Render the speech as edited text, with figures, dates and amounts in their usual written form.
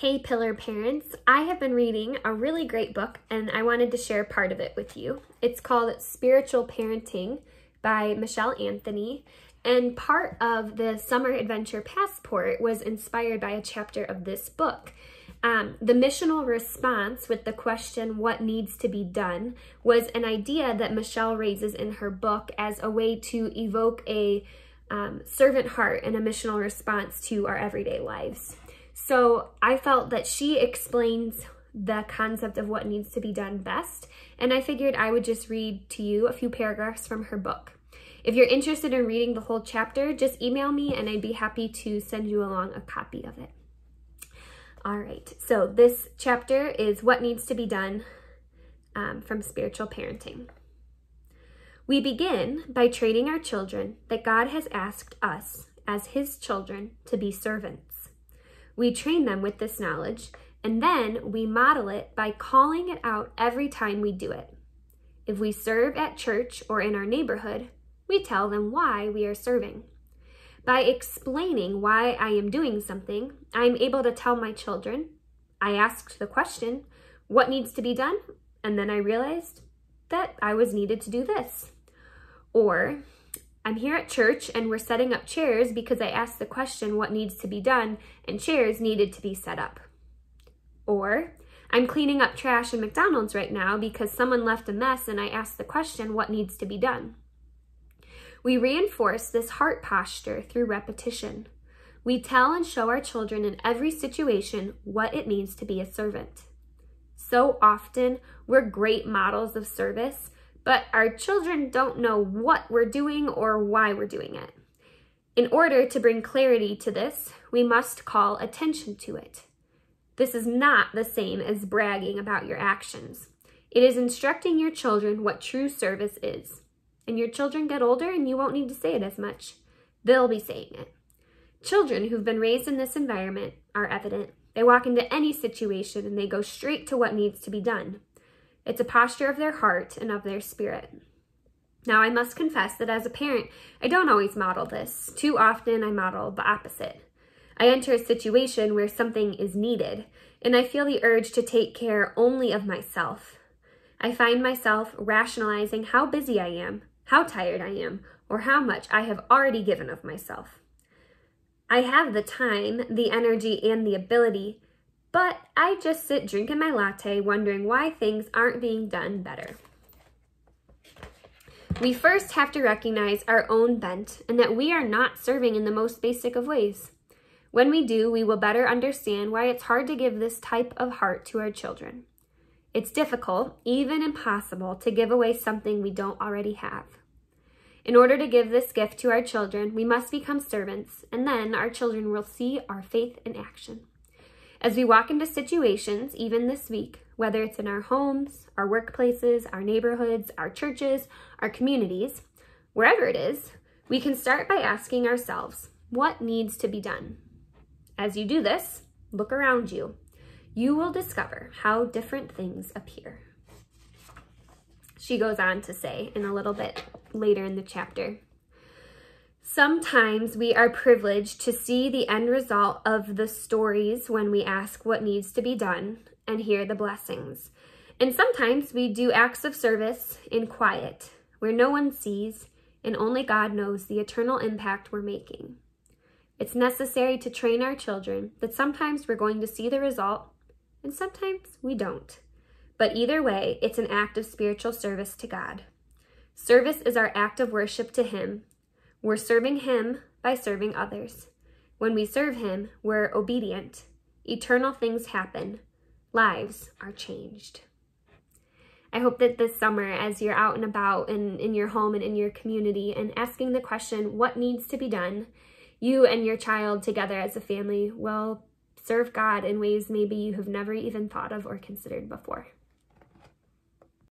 Hey Pillar parents, I have been reading a really great book and I wanted to share part of it with you. It's called Spiritual Parenting by Michelle Anthony, and part of the Summer Adventure Passport was inspired by a chapter of this book. The missional response with the question, what needs to be done, was an idea that Michelle raises in her book as a way to evoke a servant heart and a missional response to our everyday lives. So I felt that she explains the concept of what needs to be done best, and I figured I would just read to you a few paragraphs from her book. If you're interested in reading the whole chapter, just email me and I'd be happy to send you along a copy of it. All right, so this chapter is What Needs to Be Done from Spiritual Parenting. We begin by training our children that God has asked us, as His children, to be servants. We train them with this knowledge, and then we model it by calling it out every time we do it. If we serve at church or in our neighborhood, we tell them why we are serving. By explaining why I am doing something, I am able to tell my children, I asked the question, what needs to be done? And then I realized that I was needed to do this. Or, I'm here at church and we're setting up chairs because I asked the question, what needs to be done? And chairs needed to be set up. Or, I'm cleaning up trash in McDonald's right now because someone left a mess and I asked the question, what needs to be done? We reinforce this heart posture through repetition. We tell and show our children in every situation what it means to be a servant. So often, we're great models of service, but our children don't know what we're doing or why we're doing it. In order to bring clarity to this, we must call attention to it. This is not the same as bragging about your actions. It is instructing your children what true service is. And your children get older and you won't need to say it as much. They'll be saying it. Children who've been raised in this environment are evident. They walk into any situation and they go straight to what needs to be done. It's a posture of their heart and of their spirit. Now, I must confess that as a parent, I don't always model this. Too often, I model the opposite. I enter a situation where something is needed, and I feel the urge to take care only of myself. I find myself rationalizing how busy I am, how tired I am, or how much I have already given of myself. I have the time, the energy, and the ability, but I just sit drinking my latte wondering why things aren't being done better. We first have to recognize our own bent and that we are not serving in the most basic of ways. When we do, we will better understand why it's hard to give this type of heart to our children. It's difficult, even impossible, to give away something we don't already have. In order to give this gift to our children, we must become servants, and then our children will see our faith in action. As we walk into situations, even this week, whether it's in our homes, our workplaces, our neighborhoods, our churches, our communities, wherever it is, we can start by asking ourselves, what needs to be done? As you do this, look around you. You will discover how different things appear. She goes on to say in a little bit later in the chapter, sometimes we are privileged to see the end result of the stories when we ask what needs to be done and hear the blessings. And sometimes we do acts of service in quiet, where no one sees and only God knows the eternal impact we're making. It's necessary to train our children that sometimes we're going to see the result and sometimes we don't. But either way, it's an act of spiritual service to God. Service is our act of worship to Him. We're serving Him by serving others. When we serve Him, we're obedient. Eternal things happen. Lives are changed. I hope that this summer, as you're out and about and in your home and in your community and asking the question, what needs to be done, you and your child together as a family will serve God in ways maybe you have never even thought of or considered before.